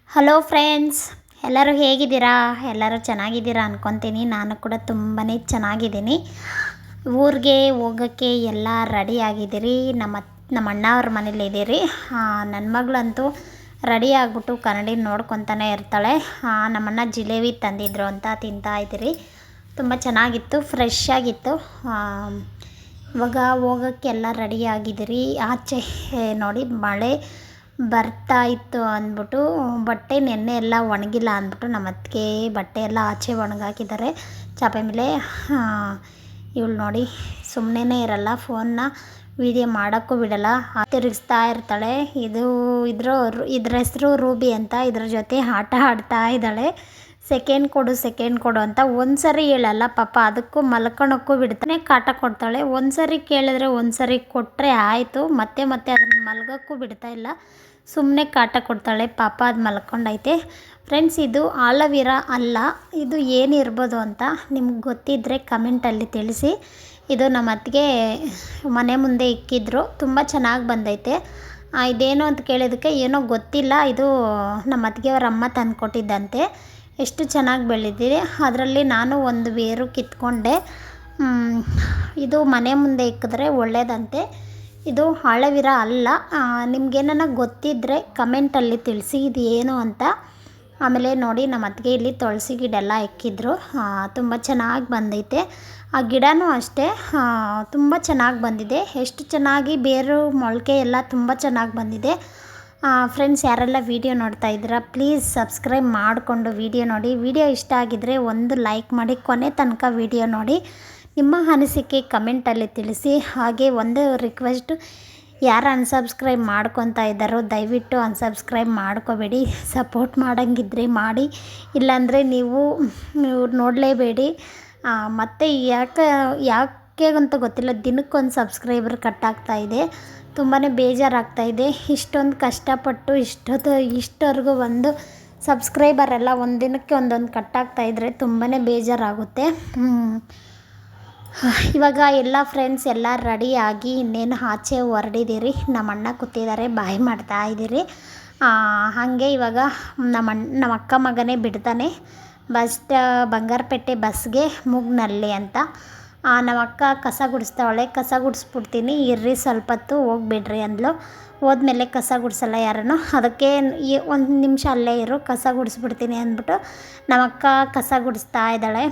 Hello friends, ಎಲ್ಲರೂ ಹೇಗಿದ್ದೀರಾ? ಎಲ್ಲರೂ ಚೆನ್ನಾಗಿದ್ದೀರಾ ಅಂದ್ಕೊತೀನಿ. ನಾನು ಕೂಡ ತುಂಬಾ ಚೆನ್ನಾಗಿದ್ದೀನಿ. ಊರಿಗೆ ಹೋಗೋಕ್ಕೆ ಎಲ್ಲ ರೆಡಿ ಆಗಿದ್ದೀರಿ. ನಮ್ಮ ಅಣ್ಣವ್ರ ಮನೇಲಿದ್ದೀರಿ. ನನ್ನ ಮಗಳಂತೂ ರೆಡಿ ಆಗಿಬಿಟ್ಟು ಕನ್ನಡಿ ನೋಡ್ಕೊತಾನೆ ಇರ್ತಾಳೆ. ನಮ್ಮಣ್ಣ ಜಿಲೇಬಿ ತಂದಿದ್ರು ಅಂತ ತಿಂತಾಯಿದ್ದೀರಿ. ತುಂಬ ಚೆನ್ನಾಗಿತ್ತು, ಫ್ರೆಶ್ ಆಗಿತ್ತು. ಇವಾಗ ಹೋಗೋಕ್ಕೆಲ್ಲ ರೆಡಿ ಆಗಿದ್ದೀರಿ. ಆಚೆ ನೋಡಿ ಮಳೆ ಬರ್ತಾ ಇತ್ತು ಅಂದ್ಬಿಟ್ಟು ಬಟ್ಟೆ ನೆನ್ನೆ ಎಲ್ಲ ಒಣಗಿಲ್ಲ ಅಂದ್ಬಿಟ್ಟು ನಮ್ಮ ಅತ್ತಿಗೆ ಬಟ್ಟೆ ಎಲ್ಲ ಆಚೆ ಒಣಗಾಕಿದ್ದಾರೆ ಚಾಪೆ ಮೇಲೆ. ಇವಳು ನೋಡಿ ಸುಮ್ಮನೆ ಇರಲ್ಲ, ಫೋನ್ನ ವೀಡಿಯೋ ಮಾಡೋಕ್ಕೂ ಬಿಡಲ್ಲ, ತಿರುಗಿಸ್ತಾ ಇರ್ತಾಳೆ. ಇದ್ರ ಹೆಸರು ರೂಬಿ ಅಂತ. ಇದ್ರ ಜೊತೆ ಆಟ ಆಡ್ತಾ ಇದ್ದಾಳೆ. ಸೆಕೆಂಡ್ ಕೊಡು ಅಂತ ಒಂದು ಸರಿ ಹೇಳಲ್ಲ ಪಾಪ, ಅದಕ್ಕೂ ಮಲ್ಕೊಳಕ್ಕೂ ಬಿಡ್ತಾನೆ, ಕಾಟ ಕೊಡ್ತಾಳೆ. ಒಂದು ಸರಿ ಕೇಳಿದ್ರೆ ಒಂದು ಸರಿ ಕೊಟ್ಟರೆ ಆಯಿತು, ಮತ್ತೆ ಅದನ್ನು ಮಲ್ಗೋಕ್ಕೂ ಬಿಡ್ತಾ ಇಲ್ಲ, ಸುಮ್ಮನೆ ಕಾಟ ಕೊಡ್ತಾಳೆ ಪಾಪ. ಅದು ಮಲ್ಕೊಂಡೈತೆ. ಫ್ರೆಂಡ್ಸ್, ಇದು ಆಲೋವೆರಾ ಅಲ್ಲ, ಇದು ಏನಿರ್ಬೋದು ಅಂತ ನಿಮ್ಗೆ ಗೊತ್ತಿದ್ದರೆ ಕಮೆಂಟಲ್ಲಿ ತಿಳಿಸಿ. ಇದು ನಮ್ಮ ಅತ್ತಿಗೆ ಮನೆ ಮುಂದೆ ಇಕ್ಕಿದ್ರು, ತುಂಬ ಚೆನ್ನಾಗಿ ಬಂದೈತೆ. ಇದೇನು ಅಂತ ಕೇಳಿದ್ದಕ್ಕೆ ಏನೋ ಗೊತ್ತಿಲ್ಲ, ಇದು ನಮ್ಮ ಅತ್ತಿಗೆಯವ್ರ ಅಮ್ಮ ತಂದು ಕೊಟ್ಟಿದ್ದಂತೆ. ಎಷ್ಟು ಚೆನ್ನಾಗಿ ಬೆಳೆದಿದೆ. ಅದರಲ್ಲಿ ನಾನು ಒಂದು ಬೇರು ಕಿತ್ಕೊಂಡೆ. ಇದು ಮನೆ ಮುಂದೆ ಇಕ್ಕಿದ್ರೆ ಒಳ್ಳೆಯದಂತೆ. ಇದು ಆಲೋವೆರಾ ಅಲ್ಲ. ನಿಮ್ಗೇನ ಗೊತ್ತಿದ್ದರೆ ಕಮೆಂಟಲ್ಲಿ ತಿಳಿಸಿ ಇದು ಏನು ಅಂತ. ಆಮೇಲೆ ನೋಡಿ ನಮ್ಮ ಅತ್ತಿಗೆ ಇಲ್ಲಿ ತುಳಸಿ ಗಿಡ ಎಲ್ಲ ಇಕ್ಕಿದ್ರು, ತುಂಬ ಚೆನ್ನಾಗಿ ಬಂದೈತೆ. ಆ ಗಿಡನೂ ಅಷ್ಟೇ ತುಂಬ ಚೆನ್ನಾಗಿ ಬಂದಿದೆ. ಎಷ್ಟು ಚೆನ್ನಾಗಿ ಬೇರು ಮೊಳಕೆ ಎಲ್ಲ ತುಂಬ ಚೆನ್ನಾಗಿ ಬಂದಿದೆ. ಫ್ರೆಂಡ್ಸ್, ಯಾರೆಲ್ಲ ವೀಡಿಯೋ ನೋಡ್ತಾ ಇದ್ದೀರಾ ಪ್ಲೀಸ್ ಸಬ್ಸ್ಕ್ರೈಬ್ ಮಾಡಿಕೊಂಡು ವೀಡಿಯೋ ನೋಡಿ. ವೀಡಿಯೋ ಇಷ್ಟ ಆಗಿದ್ದರೆ ಒಂದು ಲೈಕ್ ಮಾಡಿ, ಕೊನೆ ತನಕ ವೀಡಿಯೋ ನೋಡಿ, ನಿಮ್ಮ ಅನಿಸಿಕೆ ಕಮೆಂಟಲ್ಲಿ ತಿಳಿಸಿ. ಹಾಗೆ ಒಂದು ರಿಕ್ವೆಸ್ಟ್, ಯಾರು ಅನ್ಸಬ್ಸ್ಕ್ರೈಬ್ ಮಾಡ್ಕೊತಾ ಇದ್ದಾರೋ ದಯವಿಟ್ಟು ಅನ್ಸಬ್ಸ್ಕ್ರೈಬ್ ಮಾಡ್ಕೋಬೇಡಿ. ಸಪೋರ್ಟ್ ಮಾಡೋಂಗಿದ್ರೆ ಮಾಡಿ, ಇಲ್ಲಾಂದರೆ ನೀವು ನೋಡಲೇಬೇಡಿ. ಮತ್ತು ಯಾಕೆ ಅಂತ ಗೊತ್ತಿಲ್ಲ, ದಿನಕ್ಕೊಂದು ಸಬ್ಸ್ಕ್ರೈಬರ್ ಕಟ್ಟಾಗ್ತಾಯಿದೆ. ತುಂಬಾ ಬೇಜಾರಾಗ್ತಾಯಿದೆ. ಇಷ್ಟೊಂದು ಕಷ್ಟಪಟ್ಟು ಇಷ್ಟವರೆಗೂ ಒಂದು ಸಬ್ಸ್ಕ್ರೈಬರೆಲ್ಲ ಒಂದು ದಿನಕ್ಕೆ ಒಂದೊಂದು ಕಟ್ಟಾಗ್ತಾಯಿದ್ರೆ ತುಂಬಾ ಬೇಜಾರಾಗುತ್ತೆ. ಇವಾಗ ಎಲ್ಲ ಫ್ರೆಂಡ್ಸ್ ಎಲ್ಲ ರೆಡಿಯಾಗಿ ಇನ್ನೇನು ಆಚೆ ಹೊರಡಿದ್ದೀರಿ. ನಮ್ಮ ಅಣ್ಣ ಕೂತಿದ್ದಾರೆ, ಬಾಯ್ ಮಾಡ್ತಾ ಇದ್ದೀರಿ. ಹಾಗೆ ಇವಾಗ ನಮ್ಮ ಅಕ್ಕ ಮಗನೇ ಬಿಡ್ತಾನೆ ಬಂಗಾರಪೇಟೆ ಬಸ್ಗೆ ಮೂಗ್ನಲ್ಲಿ ಅಂತ. ನಮ್ಮ ಅಕ್ಕ ಕಸ ಗುಡಿಸ್ತಾವಳೆ, ಕಸ ಗುಡಿಸ್ಬಿಡ್ತೀನಿ ಇರ್ರಿ ಸ್ವಲ್ಪ ಹೊತ್ತು ಹೋಗ್ಬಿಡ್ರಿ ಅಂದ್ಲು. ಹೋದ್ಮೇಲೆ ಕಸ ಗುಡಿಸಲ್ಲ ಯಾರನ್ನು, ಅದಕ್ಕೆ ಒಂದು ನಿಮಿಷ ಅಲ್ಲೇ ಇರು, ಕಸ ಗುಡಿಸ್ಬಿಡ್ತೀನಿ ಅಂದ್ಬಿಟ್ಟು ನಮ್ಮ ಅಕ್ಕ ಕಸ ಗುಡಿಸ್ತಾ ಇದ್ದಾಳೆ.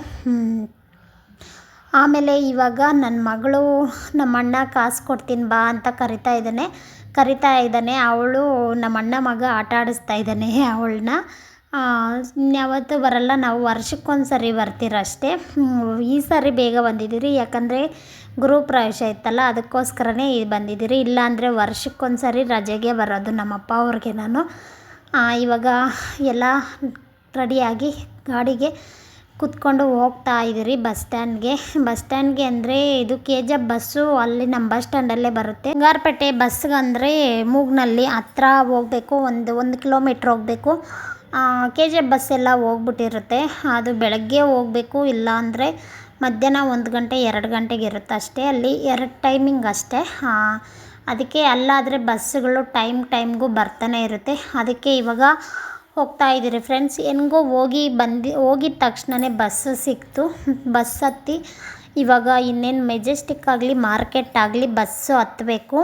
ಆಮೇಲೆ ಇವಾಗ ನನ್ನ ಮಗಳು ನಮ್ಮ ಅಣ್ಣ ಕಾಸು ಕೊಡ್ತೀನಿ ಬಾ ಅಂತ ಕರಿತಾ ಇದ್ದಾನೆ. ಅವಳು ನಮ್ಮ ಅಣ್ಣ ಮಗ ಆಟ ಆಡಿಸ್ತಾ ಇದ್ದಾನೆ ಅವಳನ್ನ. ಇನ್ಯಾವತ್ತೂ ಬರಲ್ಲ, ನಾವು ವರ್ಷಕ್ಕೊಂದು ಸರಿ ಬರ್ತೀರಷ್ಟೇ. ಈ ಸಾರಿ ಬೇಗ ಬಂದಿದ್ದೀರಿ, ಯಾಕಂದರೆ ಗೃಹಪ್ರವೇಶ ಇತ್ತಲ್ಲ, ಅದಕ್ಕೋಸ್ಕರನೇ ಬಂದಿದ್ದೀರಿ. ಇಲ್ಲಾಂದರೆ ವರ್ಷಕ್ಕೊಂದು ಸರಿ ರಜೆಗೆ ಬರೋದು ನಮ್ಮಪ್ಪ ಅವ್ರಿಗೆ ನಾನು. ಇವಾಗ ಎಲ್ಲ ರೆಡಿಯಾಗಿ ಗಾಡಿಗೆ ಕೂತ್ಕೊಂಡು ಹೋಗ್ತಾ ಇದ್ದೀರಿ ಬಸ್ ಸ್ಟ್ಯಾಂಡ್ಗೆ ಅಂದರೆ ಇದು KGF ಬಸ್ಸು ಅಲ್ಲಿ ನಮ್ಮ ಬಸ್ ಸ್ಟ್ಯಾಂಡಲ್ಲೇ ಬರುತ್ತೆ. ಬಂಗಾರಪೇಟೆ ಬಸ್ಗಂದರೆ ಮೂಗ್ನಲ್ಲಿ ಹತ್ರ ಹೋಗಬೇಕು, ಒಂದು ಕಿಲೋಮೀಟ್ರ್ ಹೋಗಬೇಕು. KGF ಬಸ್ ಎಲ್ಲ ಹೋಗ್ಬಿಟ್ಟಿರುತ್ತೆ. ಅದು ಬೆಳಗ್ಗೆ ಹೋಗಬೇಕು, ಇಲ್ಲಾಂದರೆ ಮಧ್ಯಾಹ್ನ 1 ಗಂಟೆ 2 ಗಂಟೆಗೆ ಇರುತ್ತೆ ಅಷ್ಟೇ. ಅಲ್ಲಿ 2 ಟೈಮಿಂಗ್ ಅಷ್ಟೇ. ಅದಕ್ಕೆ ಅಲ್ಲಾದರೆ ಬಸ್ಸುಗಳು ಟೈಮ್ಗೂ ಬರ್ತಾನೆ ಇರುತ್ತೆ. ಅದಕ್ಕೆ ಇವಾಗ ಹೋಗ್ತಾ ಇದ್ದೀರಿ ಫ್ರೆಂಡ್ಸ್. ಹೆಂಗೋ ಹೋಗಿದ ತಕ್ಷಣವೇ ಬಸ್ ಸಿಕ್ತು. ಬಸ್ ಹತ್ತಿ ಇವಾಗ ಇನ್ನೇನು ಮೆಜೆಸ್ಟಿಕ್ ಆಗಲಿ ಮಾರ್ಕೆಟ್ ಆಗಲಿ ಬಸ್ಸು ಹತ್ತಬೇಕು.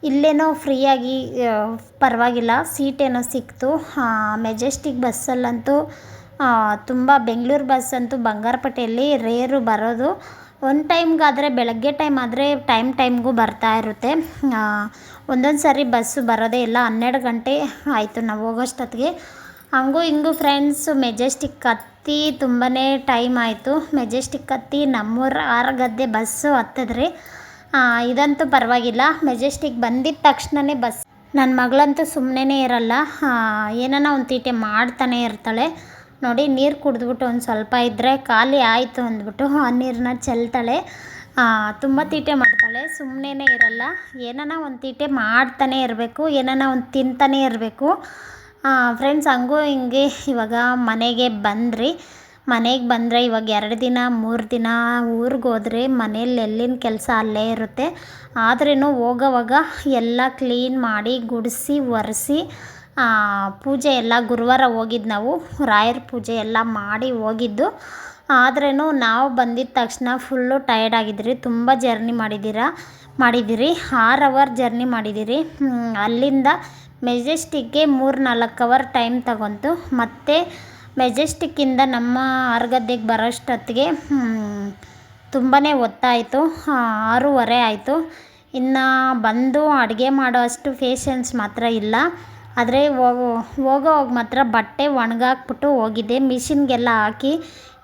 ಇಲ್ಲೇನೋ ಫ್ರೀಯಾಗಿ ಪರವಾಗಿಲ್ಲ ಸೀಟೇನೋ ಸಿಕ್ತು. ಮೆಜೆಸ್ಟಿಕ್ ಬಸ್ಸಲ್ಲಂತೂ ತುಂಬ, ಬೆಂಗಳೂರು ಬಸ್ ಅಂತೂ ಬಂಗಾರಪೇಟೆಯಲ್ಲಿ ರೇರು ಬರೋದು. ಒಂದು ಟೈಮ್ಗಾದರೆ ಬೆಳಗ್ಗೆ ಟೈಮ್ ಆದರೆ ಟೈಮ್ಗೂ ಬರ್ತಾ ಇರುತ್ತೆ. ಒಂದೊಂದು ಸಾರಿ ಬಸ್ಸು ಬರೋದೇ ಇಲ್ಲ, 12 ಗಂಟೆ ಆಯಿತು ನಾವು ಹೋಗೋಷ್ಟೊತ್ತಿಗೆ. ಹಂಗೂ ಹಿಂಗೂ ಫ್ರೆಂಡ್ಸು ಮೆಜೆಸ್ಟಿಕ್ ಹತ್ತಿ ತುಂಬಾ ಟೈಮ್ ಆಯಿತು. ಮೆಜೆಸ್ಟಿಕ್ ಹತ್ತಿ ನಮ್ಮೂರ ಆರಗದ್ದೆ ಬಸ್ಸು ಹತ್ತಿದ್ರಿ. ಇದಂತೂ ಪರವಾಗಿಲ್ಲ, ಮೆಜೆಸ್ಟಿಕ್ ಬಂದಿದ್ದ ತಕ್ಷಣವೇ ಬಸ್. ನನ್ನ ಮಗಳಂತೂ ಸುಮ್ಮನೆ ಇರಲ್ಲ, ಏನಾನ ಒಂದು ತೀಟೆ ಮಾಡ್ತಾನೆ ಇರ್ತಾಳೆ. ನೋಡಿ, ನೀರು ಕುಡಿದ್ಬಿಟ್ಟು ಒಂದು ಸ್ವಲ್ಪ ಇದ್ದರೆ ಖಾಲಿ ಆಯಿತು ಅಂದ್ಬಿಟ್ಟು ಆ ನೀರನ್ನ ಚೆಲ್ತಾಳೆ. ತುಂಬ ತೀಟೆ ಮಾಡ್ತಾಳೆ, ಸುಮ್ಮನೆ ಇರಲ್ಲ. ಏನಾನ ಒಂದು ತೀಟೆ ಮಾಡ್ತಾನೆ ಇರಬೇಕು, ಏನಾನ ಒಂದು ತಿಂತಾನೆ ಇರಬೇಕು. ಫ್ರೆಂಡ್ಸ್, ಹಂಗೂ ಹಿಂಗೆ ಇವಾಗ ಮನೆಗೆ ಬಂದರೆ ಇವಾಗ 2 ದಿನ 3 ದಿನ ಊರಿಗೆ ಹೋದರೆ ಮನೇಲಿ ಎಲ್ಲಿನ ಕೆಲಸ ಅಲ್ಲೇ ಇರುತ್ತೆ. ಆದ್ರೂ ಹೋಗೋವಾಗ ಎಲ್ಲ ಕ್ಲೀನ್ ಮಾಡಿ ಗುಡಿಸಿ ಒರೆಸಿ ಪೂಜೆ ಎಲ್ಲ ಗುರುವಾರ ಹೋಗಿದ್ದು ನಾವು ರಾಯರ ಪೂಜೆ ಎಲ್ಲ ಮಾಡಿ ಹೋಗಿದ್ದು. ಆದ್ರೂ ನಾವು ಬಂದಿದ್ದ ತಕ್ಷಣ ಫುಲ್ಲು ಟಯರ್ಡ್ ಆಗಿದ್ರಿ. ತುಂಬ ಜರ್ನಿ ಮಾಡಿದ್ದೀರಿ 6 ಅವರ್ ಜರ್ನಿ ಮಾಡಿದ್ದೀರಿ. ಅಲ್ಲಿಂದ ಮೆಜೆಸ್ಟಿಕ್ಗೆ 3-4 ಅವರ್ ಟೈಮ್ ತಗೊಂತು. ಮತ್ತು ಮೆಜೆಸ್ಟಿಕ್ಕಿಂದ ನಮ್ಮ ಆರ್ಗದ್ದೆಗೆ ಬರೋಷ್ಟೊತ್ತಿಗೆ ತುಂಬಾ ಹೊತ್ತಾಯಿತು, 6:30 ಆಯಿತು. ಇನ್ನು ಬಂದು ಅಡುಗೆ ಮಾಡೋ ಅಷ್ಟು ಪೇಷನ್ಸ್ ಮಾತ್ರ ಇಲ್ಲ. ಆದರೆ ಹೋಗೋವಾಗ ಮಾತ್ರ ಬಟ್ಟೆ ಒಣಗಾಕ್ಬಿಟ್ಟು ಹೋಗಿದ್ದೆ, ಮಿಷಿನ್ಗೆಲ್ಲ ಹಾಕಿ.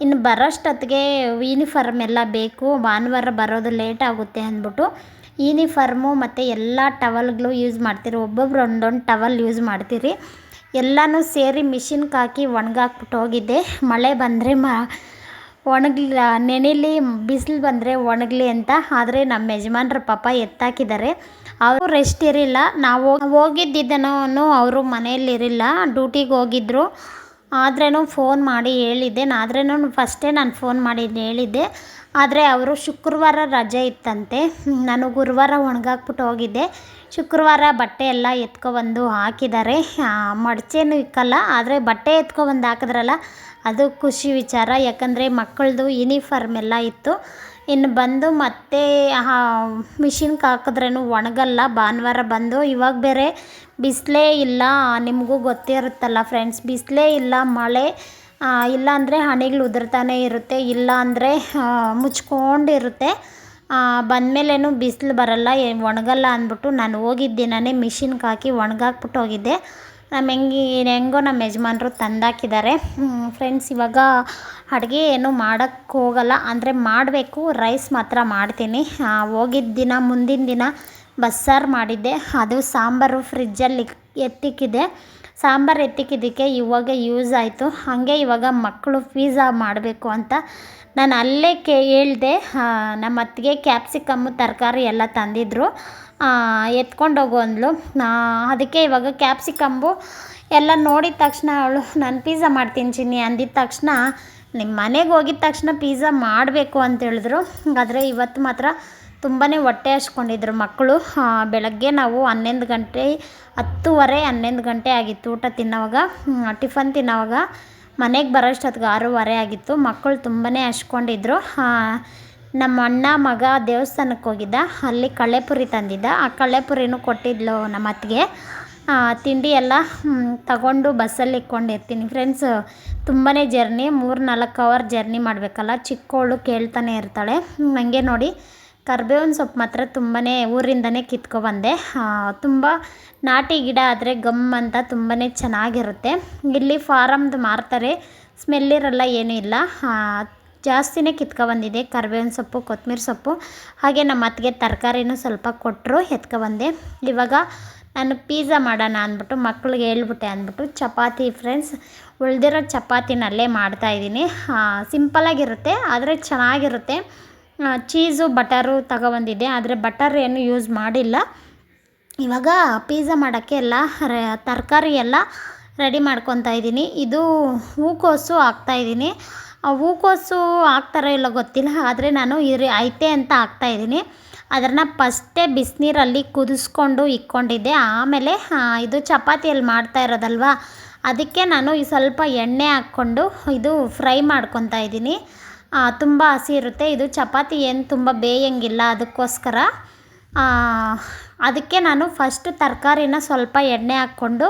ಇನ್ನು ಬರೋಷ್ಟೊತ್ತಿಗೆ ಯೂನಿಫಾರ್ಮ್ ಎಲ್ಲ ಬೇಕು, ಭಾನುವಾರ ಬರೋದು ಲೇಟ್ ಆಗುತ್ತೆ ಅಂದ್ಬಿಟ್ಟು ಯೂನಿಫಾರ್ಮು ಮತ್ತು ಎಲ್ಲ ಟವಲ್ಗಳು ಯೂಸ್ ಮಾಡ್ತೀರಿ. ಒಬ್ಬೊಬ್ರು ಒಂದೊಂದು ಟವಲ್ ಯೂಸ್ ಮಾಡ್ತೀರಿ. ಎಲ್ಲನೂ ಸೇರಿ ಮಿಷಿನ್ಗೆ ಹಾಕಿ ಒಣಗಾಕ್ಬಿಟ್ಟು ಹೋಗಿದ್ದೆ. ಮಳೆ ಬಂದರೆ ಒಣಗಲಿಲ್ಲ, ನೆನೆಲಿ, ಬಿಸಿಲು ಬಂದರೆ ಒಣಗಲಿ ಅಂತ. ಆದರೆ ನಮ್ಮ ಯಜಮಾನ್ರ ಪಾಪ ಎತ್ತಾಕಿದ್ದಾರೆ. ಅವರು ರೆಸ್ಟ್ ಇರಿಲ್ಲ. ನಾವು ಹೋಗಿದ್ದಿದ್ದನೂ ಅವರು ಮನೆಯಲ್ಲಿರಿಲ್ಲ, ಡ್ಯೂಟಿಗೆ ಹೋಗಿದ್ದರು. ಆದ್ರೂ ಫೋನ್ ಮಾಡಿ ಹೇಳಿದ್ದೆ. ಫಸ್ಟೇ ನಾನು ಫೋನ್ ಮಾಡಿ ಹೇಳಿದ್ದೆ. ಆದರೆ ಅವರು ಶುಕ್ರವಾರ ರಜೆ ಇತ್ತಂತೆ. ನಾನು ಗುರುವಾರ ಒಣಗಾಕ್ಬಿಟ್ಟು ಹೋಗಿದ್ದೆ. ಶುಕ್ರವಾರ ಬಟ್ಟೆ ಎಲ್ಲ ಎತ್ಕೊಬಂದು ಹಾಕಿದ್ದಾರೆ. ಮಡಚೇನು ಇಕ್ಕಲ್ಲ, ಆದರೆ ಬಟ್ಟೆ ಎತ್ಕೊಬಂದು ಹಾಕಿದ್ರಲ್ಲ ಅದು ಖುಷಿ ವಿಚಾರ. ಯಾಕಂದರೆ ಮಕ್ಕಳದು ಯೂನಿಫಾರ್ಮ್ ಎಲ್ಲ ಇತ್ತು. ಇನ್ನು ಬಂದು ಮತ್ತೆ ಮಿಷಿನ್ಗೆ ಹಾಕಿದ್ರೂ ಒಣಗಲ್ಲ. ಭಾನುವಾರ ಬಂದು ಇವಾಗ ಬೇರೆ ಬಿಸಿಲೇ ಇಲ್ಲ, ನಿಮಗೂ ಗೊತ್ತಿರುತ್ತಲ್ಲ ಫ್ರೆಂಡ್ಸ್, ಬಿಸಿಲೇ ಇಲ್ಲ, ಮಳೆ ಇಲ್ಲ ಅಂದರೆ ಹನಿಗಳು ಉದುರ್ತಾನೆ ಇರುತ್ತೆ, ಇಲ್ಲ ಅಂದರೆ ಮುಚ್ಕೊಂಡಿರುತ್ತೆ. ಬಂದಮೇಲೇನು ಬಿಸಿಲು ಬರಲ್ಲ, ಒಣಗಲ್ಲ ಅಂದ್ಬಿಟ್ಟು ನಾನು ಹೋಗಿದ್ದ ದಿನವೇ ಮಿಷಿನ್ಗೆ ಹಾಕಿ ಒಣಗಾಕ್ಬಿಟ್ಟು ಹೋಗಿದ್ದೆ. ಹೆಂಗೋ ನಮ್ಮ ಯಜಮಾನ್ರು ತಂದಾಕಿದ್ದಾರೆ. ಫ್ರೆಂಡ್ಸ್, ಇವಾಗ ಅಡುಗೆ ಏನು ಮಾಡೋಕ್ಕೆ ಹೋಗಲ್ಲ, ಅಂದರೆ ಮಾಡಬೇಕು, ರೈಸ್ ಮಾತ್ರ ಮಾಡ್ತೀನಿ. ಹೋಗಿದ್ದ ದಿನ ಮುಂದಿನ ದಿನ ಬಸ್ಸಾರು ಮಾಡಿದ್ದೆ, ಅದು ಸಾಂಬಾರು ಫ್ರಿಜ್ಜಲ್ಲಿ ಎತ್ತಿಕ್ಕಿದೆ. ಸಾಂಬಾರು ಎತ್ತಿಕ್ಕಿದ್ದಕ್ಕೆ ಇವಾಗ ಯೂಸ್ ಆಯಿತು. ಹಾಗೆ ಇವಾಗ ಮಕ್ಕಳು ಪಿಜ್ಜಾ ಮಾಡಬೇಕು ಅಂತ ನಾನು ಅಲ್ಲೇ ಹೇಳಿದೆ. ನಮ್ಮ ಅತ್ತಿಗೆ ಕ್ಯಾಪ್ಸಿಕಮ್ಮು ತರಕಾರಿ ಎಲ್ಲ ತಂದಿದ್ದರು, ಎತ್ಕೊಂಡೋಗು ಅಂದ್ಲು. ಅದಕ್ಕೆ ಇವಾಗ ಕ್ಯಾಪ್ಸಿಕಮ್ಮು ಎಲ್ಲ ನೋಡಿದ ತಕ್ಷಣ ಅವಳು ನಾನು ಪಿಜ್ಜಾ ಮಾಡ್ತೀನಿ ಚಿನ್ನಿ ಅಂದಿದ್ದ ತಕ್ಷಣ, ನಿಮ್ಮ ಮನೆಗೆ ಹೋಗಿದ ತಕ್ಷಣ ಪಿಜ್ಜಾ ಮಾಡಬೇಕು ಅಂತ ಹೇಳಿದ್ರು. ಆದರೆ ಇವತ್ತು ಮಾತ್ರ ತುಂಬಾ ಹೊಟ್ಟೆ ಹಚ್ಕೊಂಡಿದ್ರು ಮಕ್ಕಳು. ಬೆಳಗ್ಗೆ ನಾವು 11 ಗಂಟೆ 10:30 11 ಗಂಟೆ ಆಗಿತ್ತು ಊಟ ತಿನ್ನೋವಾಗ, ಟಿಫನ್ ತಿನ್ನೋವಾಗ. ಮನೆಗೆ ಬರೋಷ್ಟೊತ್ತಿಗೆ 6:30 ಆಗಿತ್ತು. ಮಕ್ಕಳು ತುಂಬಾ ಹಚ್ಕೊಂಡಿದ್ರು. ನಮ್ಮ ಅಣ್ಣ ಮಗ ದೇವಸ್ಥಾನಕ್ಕೆ ಹೋಗಿದ್ದ, ಅಲ್ಲಿ ಕಳ್ಳೆಪುರಿ ತಂದಿದ್ದ. ಆ ಕಳ್ಳೆಪುರಿನೂ ಕೊಟ್ಟಿದ್ಲು ನಮ್ಮ ಅತ್ತಿಗೆ. ತಿಂಡಿ ಎಲ್ಲ ತಗೊಂಡು ಬಸ್ಸಲ್ಲಿ ಇಟ್ಕೊಂಡಿರ್ತೀನಿ ಫ್ರೆಂಡ್ಸ್. ತುಂಬಾ ಜರ್ನಿ, 3-4 ಅವರ್ ಜರ್ನಿ ಮಾಡಬೇಕಲ್ಲ. ಚಿಕ್ಕವಳು ಕೇಳ್ತಾನೆ ಇರ್ತಾಳೆ. ನನಗೆ ನೋಡಿ ಕರ್ಬೇವಿನ ಸೊಪ್ಪು ಮಾತ್ರ ತುಂಬಾ ಊರಿಂದನೇ ಕಿತ್ಕೊಬಂದೆ. ತುಂಬ ನಾಟಿ ಗಿಡ ಆದರೆ ಗಮ್ ಅಂತ ತುಂಬಾ ಚೆನ್ನಾಗಿರುತ್ತೆ. ಇಲ್ಲಿ ಫಾರಮ್ದು ಮಾರ್ತಾರೆ, ಸ್ಮೆಲ್ಲಿರಲ್ಲ, ಏನೂ ಇಲ್ಲ. ಜಾಸ್ತಿನೇ ಕಿತ್ಕೊಬಂದಿದೆ ಕರ್ಬೇವಿನ ಸೊಪ್ಪು, ಕೊತ್ತಂಬರಿ ಸೊಪ್ಪು. ಹಾಗೆ ನಮ್ಮ ಅತ್ತಿಗೆ ತರಕಾರಿನೂ ಸ್ವಲ್ಪ ಕೊಟ್ಟರು, ಎತ್ಕೊಬಂದೆ. ಇವಾಗ ನಾನು ಪಿಜ್ಜಾ ಮಾಡೋಣ ಅಂದ್ಬಿಟ್ಟು ಮಕ್ಳಿಗೆ ಹೇಳ್ಬಿಟ್ಟೆ ಅಂದ್ಬಿಟ್ಟು ಚಪಾತಿ ಫ್ರೆಂಡ್ಸ್, ಉಳಿದಿರೋ ಚಪಾತಿನಲ್ಲೇ ಮಾಡ್ತಾಯಿದ್ದೀನಿ. ಸಿಂಪಲಾಗಿರುತ್ತೆ ಆದರೆ ಚೆನ್ನಾಗಿರುತ್ತೆ. ಚೀಸು ಬಟರು ತಗೊಬಂದಿದ್ದೆ, ಆದರೆ ಬಟರ್ ಏನು ಯೂಸ್ ಮಾಡಿಲ್ಲ. ಇವಾಗ ಪಿಜ್ಜಾ ಮಾಡೋಕ್ಕೆ ಎಲ್ಲ ತರಕಾರಿ ಎಲ್ಲ ರೆಡಿ ಮಾಡ್ಕೊತಾ ಇದ್ದೀನಿ. ಇದು ಹೂಕೋಸು ಹಾಕ್ತಾಯಿದ್ದೀನಿ. ಹೂಕೋಸು ಹಾಕ್ತಾರೋ ಇಲ್ಲ ಗೊತ್ತಿಲ್ಲ, ಆದರೆ ನಾನು ಐತೆ ಅಂತ ಹಾಕ್ತಾಯಿದ್ದೀನಿ. ಅದನ್ನು ಫಸ್ಟೇ ಬಿಸಿನೀರಲ್ಲಿ ಕುದಿಸ್ಕೊಂಡು ಇಟ್ಕೊಂಡಿದ್ದೆ. ಆಮೇಲೆ ಇದು ಚಪಾತಿಯಲ್ಲಿ ಮಾಡ್ತಾ ಇರೋದಲ್ವ, ಅದಕ್ಕೆ ನಾನು ಸ್ವಲ್ಪ ಎಣ್ಣೆ ಹಾಕ್ಕೊಂಡು ಇದು ಫ್ರೈ ಮಾಡ್ಕೊತಾ ಇದ್ದೀನಿ. ತುಂಬ ಹಸಿ ಇರುತ್ತೆ ಇದು. ಚಪಾತಿ ಏನು ತುಂಬ ಬೇಯೋಂಗಿಲ್ಲ, ಅದಕ್ಕೋಸ್ಕರ ಅದಕ್ಕೆ ನಾನು ಫಸ್ಟ್ ತರಕಾರಿನ ಸ್ವಲ್ಪ ಎಣ್ಣೆ ಹಾಕ್ಕೊಂಡು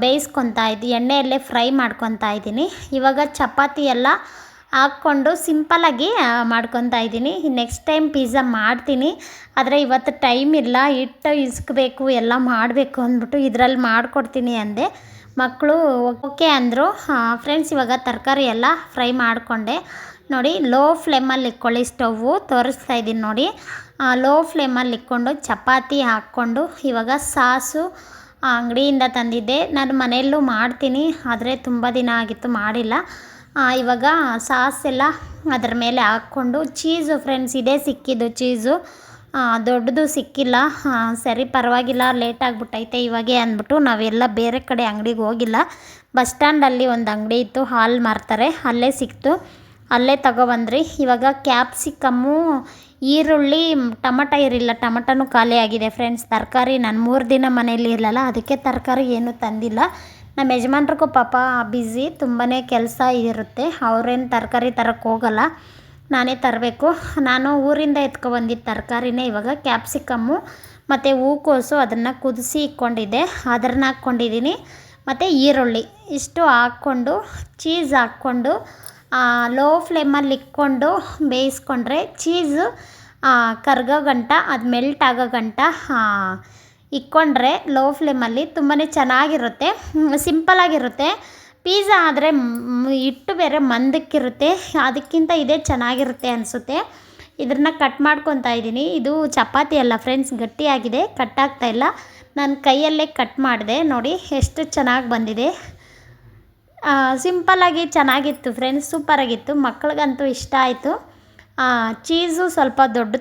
ಬೇಯಿಸ್ಕೊತಾ ಎಣ್ಣೆಯಲ್ಲೇ ಫ್ರೈ ಮಾಡ್ಕೊತಾ ಇದ್ದೀನಿ. ಇವಾಗ ಚಪಾತಿ ಎಲ್ಲ ಹಾಕ್ಕೊಂಡು ಸಿಂಪಲಾಗಿ ಮಾಡ್ಕೊತಾ ಇದ್ದೀನಿ. ನೆಕ್ಸ್ಟ್ ಟೈಮ್ ಪಿಜ್ಜಾ ಮಾಡ್ತೀನಿ, ಆದರೆ ಇವತ್ತು ಟೈಮ್ ಇಲ್ಲ, ಹಿಟ್ಟು ಇಸ್ಕಬೇಕು, ಎಲ್ಲ ಮಾಡಬೇಕು ಅಂದ್ಬಿಟ್ಟು ಇದರಲ್ಲಿ ಮಾಡಿಕೊಡ್ತೀನಿ ಅಂದೆ. ಮಕ್ಕಳು ಓಕೆ ಅಂದರು. ಫ್ರೆಂಡ್ಸ್, ಇವಾಗ ತರಕಾರಿ ಎಲ್ಲ ಫ್ರೈ ಮಾಡಿಕೊಂಡೆ. ನೋಡಿ, ಲೋ ಫ್ಲೇಮಲ್ಲಿ ಇಟ್ಕೊಳ್ಳಿ ಸ್ಟವ್ವು, ತೋರಿಸ್ತಾ ಇದ್ದೀನಿ ನೋಡಿ. ಲೋ ಫ್ಲೇಮಲ್ಲಿ ಇಟ್ಕೊಂಡು ಚಪಾತಿ ಹಾಕ್ಕೊಂಡು, ಇವಾಗ ಸಾಸು ಅಂಗಡಿಯಿಂದ ತಂದಿದ್ದೆ, ನಾನು ಮನೆಯಲ್ಲೂ ಮಾಡ್ತೀನಿ, ಆದರೆ ತುಂಬ ದಿನ ಆಗಿತ್ತು ಮಾಡಿಲ್ಲ. ಇವಾಗ ಸಾಸೆಲ್ಲ ಅದರ ಮೇಲೆ ಹಾಕ್ಕೊಂಡು, ಚೀಸು ಫ್ರೆಂಡ್ಸ್ ಇದೇ ಸಿಕ್ಕಿದ್ದು ಚೀಸು, ದೊಡ್ಡದು ಸಿಕ್ಕಿಲ್ಲ. ಸರಿ ಪರವಾಗಿಲ್ಲ, ಲೇಟ್ ಆಗಿಬಿಟ್ಟೈತೆ ಇವಾಗೆ ಅಂದ್ಬಿಟ್ಟು ನಾವೆಲ್ಲ ಬೇರೆ ಕಡೆ ಅಂಗಡಿಗೆ ಹೋಗಿಲ್ಲ. ಬಸ್ ಸ್ಟ್ಯಾಂಡಲ್ಲಿ ಒಂದು ಅಂಗಡಿ ಇತ್ತು, ಹಾಲು ಮಾರ್ತಾರೆ, ಅಲ್ಲೇ ಸಿಕ್ತು, ಅಲ್ಲೇ ತಗೊಬಂದ್ರಿ. ಇವಾಗ ಕ್ಯಾಪ್ಸಿಕಮ್ಮು ಈರುಳ್ಳಿ ಟಮಟ ಇರಲಿಲ್ಲ, ಟಮಟನೂ ಖಾಲಿ ಆಗಿದೆ ಫ್ರೆಂಡ್ಸ್. ತರಕಾರಿ ನಾನು 3 ದಿನ ಮನೇಲಿ ಇರಲಿಲ್ಲ, ಅದಕ್ಕೆ ತರಕಾರಿ ಏನೂ ತಂದಿಲ್ಲ. ನಮ್ಮ ಯಜಮಾನ್ರಿಗೂ ಪಾಪ ಬ್ಯುಸಿ, ತುಂಬಾ ಕೆಲಸ ಇರುತ್ತೆ. ಅವ್ರೇನು ತರಕಾರಿ ತರಕ್ಕೆ ಹೋಗಲ್ಲ, ನಾನೇ ತರಬೇಕು. ನಾನು ಊರಿಂದ ಎತ್ಕೊಬಂದಿದ್ದ ತರಕಾರಿನೇ ಇವಾಗ ಕ್ಯಾಪ್ಸಿಕಮ್ಮು ಮತ್ತು ಹೂಕೋಸು ಅದನ್ನು ಕುದಿಸಿ ಇಟ್ಕೊಂಡಿದ್ದೆ, ಅದನ್ನು ಹಾಕ್ಕೊಂಡಿದ್ದೀನಿ. ಮತ್ತು ಈರುಳ್ಳಿ ಇಷ್ಟು ಹಾಕ್ಕೊಂಡು ಚೀಸ್ ಹಾಕ್ಕೊಂಡು ಲೋ ಫ್ಲೇಮಲ್ಲಿ ಇಟ್ಕೊಂಡು ಬೇಯಿಸ್ಕೊಂಡ್ರೆ ಚೀಸು ಕರ್ಗೋ ಗಂಟ ಅದು ಮೆಲ್ಟ್ ಆಗೋ ಗಂಟ ಇಟ್ಕೊಂಡ್ರೆ ಲೋ ಫ್ಲೇಮಲ್ಲಿ ತುಂಬಾ ಚೆನ್ನಾಗಿರುತ್ತೆ, ಸಿಂಪಲಾಗಿರುತ್ತೆ. ಪಿಜ್ಜಾ ಆದರೆ ಹಿಟ್ಟು ಬೇರೆ ಮಂದಕ್ಕಿರುತ್ತೆ, ಅದಕ್ಕಿಂತ ಇದೇ ಚೆನ್ನಾಗಿರುತ್ತೆ ಅನಿಸುತ್ತೆ. ಇದನ್ನು ಕಟ್ ಮಾಡ್ಕೊತಾ ಇದ್ದೀನಿ. ಇದು ಚಪಾತಿ ಅಲ್ಲ ಫ್ರೆಂಡ್ಸ್, ಗಟ್ಟಿಯಾಗಿದೆ, ಕಟ್ಟಾಗ್ತಾ ಇಲ್ಲ. ನಾನು ಕೈಯಲ್ಲೇ ಕಟ್ ಮಾಡಿದೆ, ನೋಡಿ ಎಷ್ಟು ಚೆನ್ನಾಗಿ ಬಂದಿದೆ. ಸಿಂಪಲ್ಲಾಗಿ ಚೆನ್ನಾಗಿತ್ತು ಫ್ರೆಂಡ್ಸ್, ಸೂಪರಾಗಿತ್ತು. ಮಕ್ಳಿಗಂತೂ ಇಷ್ಟ ಆಯಿತು. ಚೀಸು ಸ್ವಲ್ಪ ದೊಡ್ಡ